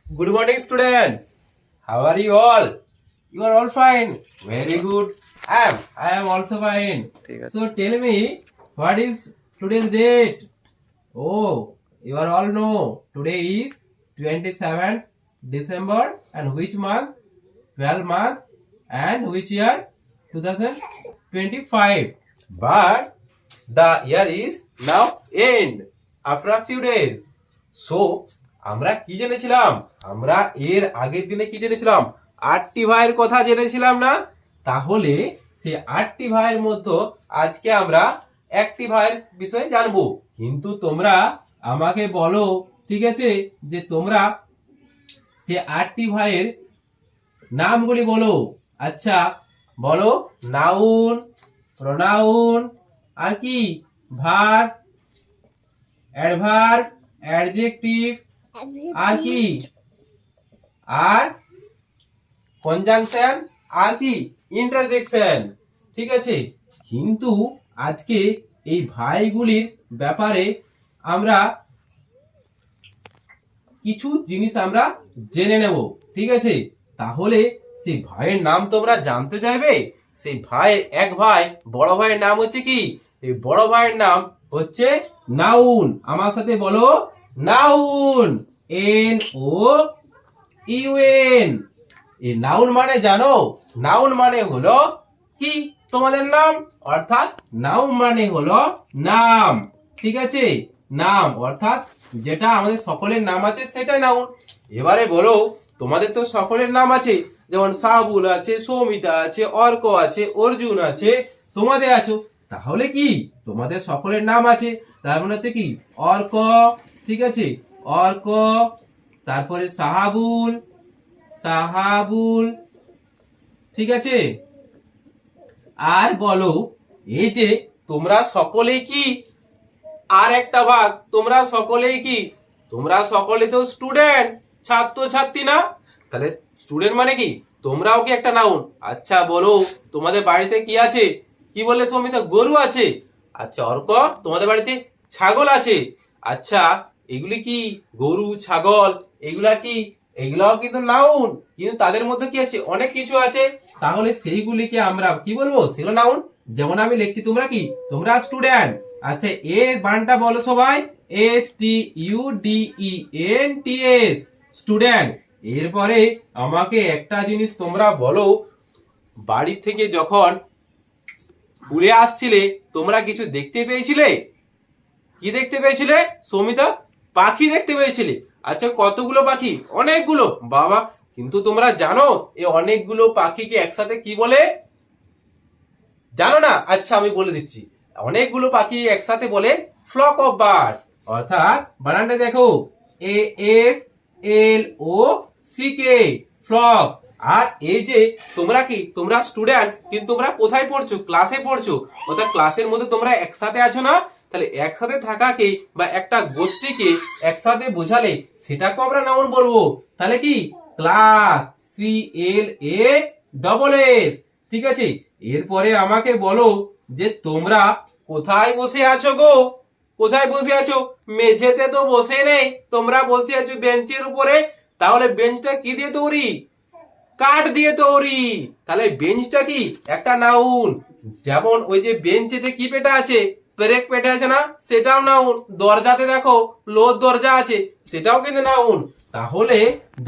Good morning, student. How are you all? You are all fine. Very good. I am also fine. So tell me, what is today's date? Oh, you are all know. Today is 27th December and which month? 12 month and which year? 2025. But the year is now end after a few days. So আমরা কি জেনেছিলাম? আমরা এর আগের দিনে কি জেনেছিলাম? 8টি ভাইয়ের কথা জেনেছিলাম না? তাহলে সেই 8টি ভাইয়ের মধ্যে আজকে আমরা একটি ভাইয়ের বিষয়ে জানবো। কিন্তু তোমরা আমাকে বলো, ঠিক আছে, যে তোমরা সে 8টি ভাইয়ের নামগুলি বলো। আচ্ছা বলো, নাউন, প্রোনাউন, আর কি ভার্ব, অ্যাডভার্ব, অ্যাডজেক্টিভ, আর কি আর কনজাংশন, আর কি ইন্টারজেকশন। ঠিক আছে, কিন্তু আজকে এই ভাইগুলির ব্যাপারে আমরা কিছু জিনিস আমরা জেনে নেব। ঠিক আছে, তাহলে সেই ভাইয়ের নাম তোমরা জানতে চাইবে। সেই ভাইয়ের এক ভাই, বড় ভাইয়ের নাম হচ্ছে কি? এই বড় ভাইয়ের নাম হচ্ছে নাউন। আমার সাথে বলো, নাউন। NOUN। এই নাউন মানে জানো? নাউন মানে হলো কি তোমাদের নাম, অর্থাৎ নাউন মানে হলো নাম। ঠিক আছে, নাম অর্থাৎ যেটা আমাদের সকলের নাম আছে সেটাই নাউন। এবারে বলো, তোমাদের তো সকলের নাম আছে, যেমন সাবুল আছে, সৌমিতা আছে, অর্ক আছে, অর্জুন আছে, তোমাদের আছো। তাহলে কি তোমাদের সকলের নাম আছে, তার মানে হচ্ছে কি অর্ক। ঠিক আছে, অর্ক, তারপরে সাহাবুল, সাহাবুল। ঠিক আছে, আর বলো, এই যে তোমরা সকলেই কি, আর একটা ভাগ, তোমরা সকলেই কি, তোমরা সকলে তো স্টুডেন্ট, ছাত্র ছাত্রী না? তাহলে স্টুডেন্ট মানে কি তোমরাও কি একটা নাউন। আচ্ছা বলো, তোমাদের বাড়িতে কি আছে? কি বললে সৌমিতা? গরু আছে। আচ্ছা অর্ক, তোমাদের বাড়িতে ছাগল আছে। আচ্ছা এগুলি কি, গরু, ছাগল, এগুলা কি? এগুলাও কিন্তু নাউন, কিন্তু তাদের মধ্যে কি আছে? অনেক কিছু আছে। তাহলে সেইগুলিকে আমরা কি বলবো? সেগুলো নাউন। যেমন আমি লিখছি, তোমরা কি, তোমরা স্টুডেন্ট। আচ্ছা এ বানটা বলো সবাই, STUDENTS, স্টুডেন্ট। এরপরে আমাকে একটা জিনিস তোমরা বলো, বাড়ি থেকে যখন স্কুলে আসছিলে তোমরা কিছু দেখতে পেয়েছিলে? কি দেখতে পেয়েছিলে সৌমিতা? পাখি দেখতে পেয়েছিলে। আচ্ছা কতগুলো পাখি? অনেকগুলো। বাবা, কিন্তু তোমরা জানো এই অনেকগুলো পাখিকে একসাথে কি বলে? জানো না? আচ্ছা আমি বলে দিচ্ছি, অনেকগুলো পাখি একসাথে বলে ফ্লক অফ বার্ডস। অর্থাৎ বানানটা দেখো, AFLOCK, ফ্লক। আর এই যে তোমরা কি, তোমরা স্টুডেন্ট, কিন্তু তোমরা কোথায় পড়ছো? ক্লাসে পড়ছো। অর্থাৎ ক্লাসের মধ্যে তোমরা একসাথে আছো না? তাহলে একসাথে থাকাকে বা একটা গোষ্ঠীকে একসাথে বোঝালে সেটাকে আমরা নাউন বলবো। তাহলে কি ক্লাস, CLASS। ঠিক আছে, এরপরে আমাকে বলো যে তোমরা কোথায় বসে আছো গো? কোথায় বসে আছো? মেঝেতে তো বসে নেই, তোমরা বসে আছো বেঞ্চের উপরে। তাহলে বেঞ্চটা কি দিয়ে তৈরি? কাঠ দিয়ে তৈরি। তাহলে বেঞ্চটা কি একটা নাউন। যেমন ওই যে বেঞ্চেতে কি পেটা আছে? পেরেক পেটে আছে না? সেটাও নাউন। দরজাতে দেখো লোর দরজা আছে, সেটাও কিন্তু নাউন। তাহলে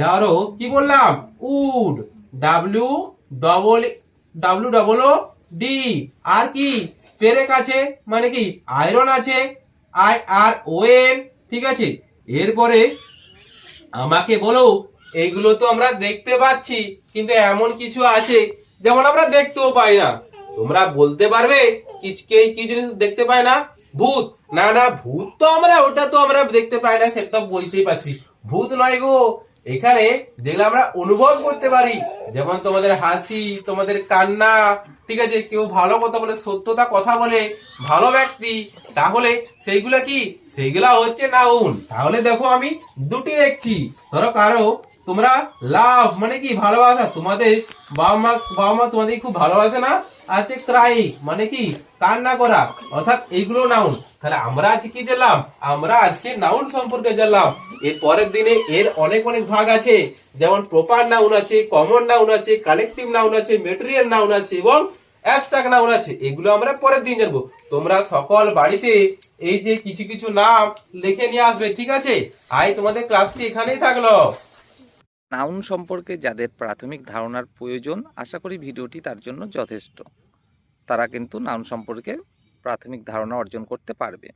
ধরো কি বললাম? Would, WWOD। আর কি পেরেক আছে মানে কি আয়রন আছে, IRON। ঠিক আছে, এরপরে আমাকে বলো, এইগুলো তো আমরা দেখতে পাচ্ছি, কিন্তু এমন কিছু আছে যেমন আমরা দেখতেও পাই না। তোমরা বলতে পারবে কি জিনিস দেখতে পাই না? ভূত। না না, ভূত তো আমরা, ওটা তো আমরা দেখতে পাই না, সেটা তো বলতেই পারছি। ভূত নয় গো, এখানে যেগুলো আমরা অনুভব করতে পারি, যেমন তোমাদের হাসি, তোমাদের কান্না। ঠিক আছে, কেউ ভালো কথা বলে, সত্যতা কথা বলে, ভালো ব্যক্তি, তাহলে সেইগুলা কি? সেইগুলা হচ্ছে নাউন। তাহলে দেখো আমি দুটি লিখছি। ধরো কারো তোমরা লাভ মানে কি ভালোবাসা, তোমাদের বাবা মা তোমাদের খুব ভালোবাসে না। আছে ক্রাই মানে কি কান্না করা, অর্থাৎ এইগুলো নাউন। তাহলে আমরা আজকে কি জানলাম, আমরা আজকে নাউন সম্পর্কে জানলাম। এর পরের দিনে এর অনেক অনেক ভাগ আছে, যেমন প্রপার নাউন আছে, কমন নাউন আছে, কালেকটিভ নাউন আছে, মেটেরিয়াল নাউন আছে এবং অ্যাবস্ট্রাক্ট নাউন আছে। এগুলো আমরা পরের দিন জানবো। তোমরা সকল বাড়িতে এই যে কিছু কিছু নাম লিখে নিয়ে আসবে, ঠিক আছে? আজ তোমাদের ক্লাসটি এখানেই থাকলো। নাউন সম্পর্কে যাদের প্রাথমিক ধারণার প্রয়োজন, আশা করি ভিডিওটি তার জন্য যথেষ্ট। তারা কিন্তু নাউন সম্পর্কে প্রাথমিক ধারণা অর্জন করতে পারবে।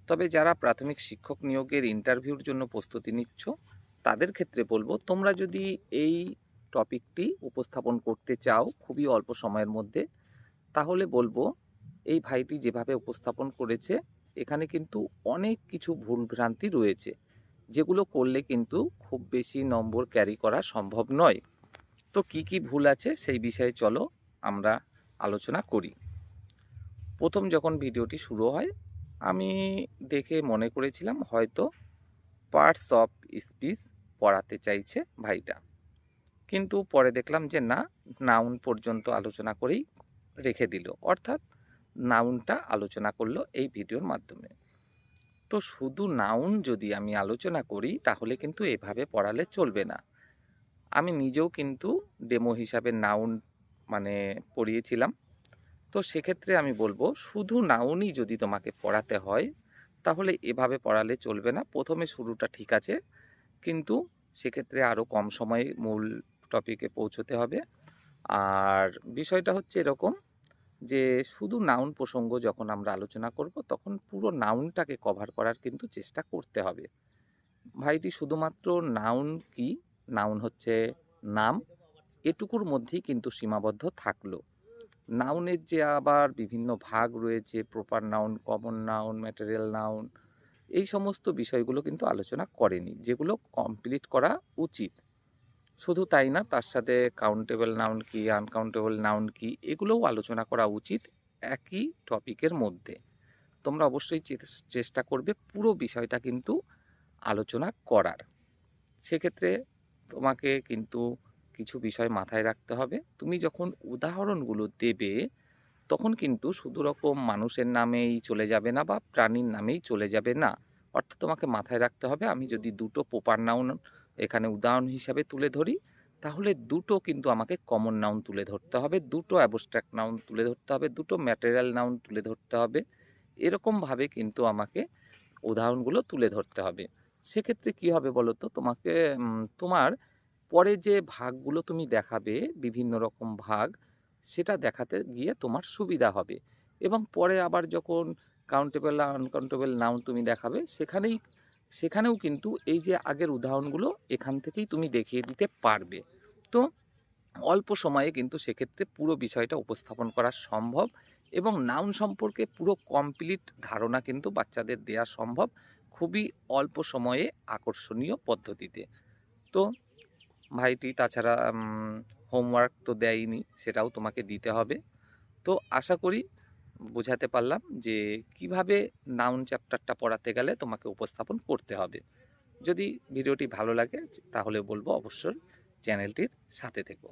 তবে যারা প্রাথমিক শিক্ষক নিয়োগের ইন্টারভিউর জন্য প্রস্তুতি নিচ্ছ, তাদের ক্ষেত্রে বলবো, তোমরা যদি এই টপিকটি উপস্থাপন করতে চাও খুবই অল্প সময়ের মধ্যে, তাহলে বলবো এই ভাইটি যেভাবে উপস্থাপন করেছে, এখানে কিন্তু অনেক কিছু ভুলভ্রান্তি রয়েছে, যেগুলো করলে কিন্তু খুব বেশি নম্বর ক্যারি করা সম্ভব নয়। তো কি কি ভুল আছে সেই বিষয়ে চলো আমরা আলোচনা করি। প্রথম যখন ভিডিওটি শুরু হয়, আমি দেখে মনে করেছিলাম হয়তো পার্টস অফ স্পিচ পড়াতে চাইছে ভাইটা, কিন্তু পরে দেখলাম যে না, নাউন পর্যন্ত আলোচনা করেই রেখে দিল, অর্থাৎ নাউনটা আলোচনা করলো এই ভিডিওর মাধ্যমে। তো শুধু নাউন যদি আমি আলোচনা করি তাহলে কিন্তু এভাবে পড়ালে চলবে না। আমি নিজেও কিন্তু ডেমো হিসাবে নাউন পড়িয়েছিলাম। তো সেক্ষেত্রে আমি বলবো, শুধু নাউনই যদি তোমাকে পড়াতে হয় তাহলে এভাবে পড়ালে চলবে না। প্রথমে শুরুটা ঠিক আছে, কিন্তু সেক্ষেত্রে আরও কম সময়ে মূল টপিকে পৌঁছতে হবে। আর বিষয়টা হচ্ছে এরকম যে শুধু নাউন প্রসঙ্গ যখন আমরা আলোচনা করব, তখন পুরো নাউনটাকে কভার করার কিন্তু চেষ্টা করতে হবে। ভাইটি শুধুমাত্র নাউন কি, নাউন হচ্ছে নাম, এটুকুর মধ্যেই কিন্তু সীমাবদ্ধ থাকলো। নাউনের যে আবার বিভিন্ন ভাগ রয়েছে, proper noun, common noun, material noun, এই সমস্ত বিষয়গুলো কিন্তু আলোচনা করেনি, যেগুলো কমপ্লিট করা উচিত। শুধু তাই না, তার সাথে কাউন্টেবল নাউন কি, আনকাউন্টেবল নাউন কি, এগুলোও আলোচনা করা উচিত একই টপিকের মধ্যে। তোমরা অবশ্যই চেষ্টা করবে পুরো বিষয়টা কিন্তু আলোচনা করার। সেক্ষেত্রে তোমাকে কিন্তু কিছু বিষয় মাথায় রাখতে হবে। তুমি যখন উদাহরণগুলো দেবে, তখন কিন্তু শুধু রকম মানুষের নামেই চলে যাবে না বা প্রাণীর নামেই চলে যাবে না। অর্থাৎ তোমাকে মাথায় রাখতে হবে, আমি যদি দুটো প্রপার নাউন এখানে উদাহরণ হিসাবে তুলে ধরি, তাহলে দুটো কিন্তু আমাকে কমন নাউন তুলে ধরতে হবে, দুটো অ্যাবস্ট্রাক্ট নাউন তুলে ধরতে হবে, দুটো ম্যাটেরিয়াল নাউন তুলে ধরতে হবে। এরকমভাবে কিন্তু আমাকে উদাহরণগুলো তুলে ধরতে হবে। সেক্ষেত্রে কি হবে বলো তো, তোমাকে তোমার পরে যে ভাগগুলো তুমি দেখাবে, বিভিন্ন রকম ভাগ, সেটা দেখাতে গিয়ে তোমার সুবিধা হবে। এবং পরে আবার যখন কাউন্টেবল আর আনকাউন্টেবল নাউন তুমি দেখাবে, সেখানেও কিন্তু এই যে আগের উদাহরণগুলো এখান থেকেই তুমি দেখিয়ে দিতে পারবে। তো অল্প সময়ে কিন্তু সেক্ষেত্রে পুরো বিষয়টা উপস্থাপন করা সম্ভব এবং নাউন সম্পর্কে পুরো কমপ্লিট ধারণা কিন্তু বাচ্চাদের দেওয়া সম্ভব খুবই অল্প সময়ে, আকর্ষণীয় পদ্ধতিতে। তো ভাইটি তাছাড়া হোমওয়ার্ক তো দেয়নি, সেটাও তোমাকে দিতে হবে। তো আশা করি বোঝাতে পারলাম যে কিভাবে নাউন চ্যাপ্টারটা পড়াতে গেলে তোমাকে উপস্থাপন করতে হবে। যদি ভিডিওটি ভালো লাগে তাহলে বলবো অবশ্যই চ্যানেলটির সাথে থেকো।